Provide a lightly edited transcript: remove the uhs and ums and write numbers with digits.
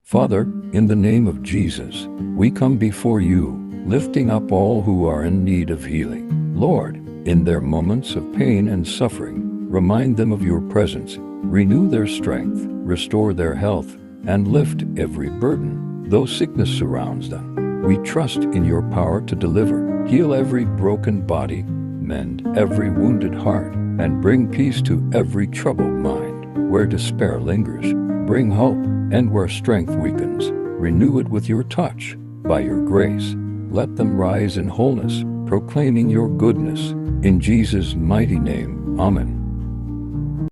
Father, in the name of Jesus, we come before you, lifting up all who are in need of healing. Lord, in their moments of pain and suffering, remind them of your presence, renew their strength, restore their health, and lift every burden. Though sickness surrounds them, we trust in your power to deliver. Heal every broken body, mend every wounded heart, and bring peace to every troubled mind. Where despair lingers, bring hope, and where strength weakens, renew it with your touch. By your grace, let them rise in wholeness, proclaiming your goodness. In Jesus' mighty name, Amen.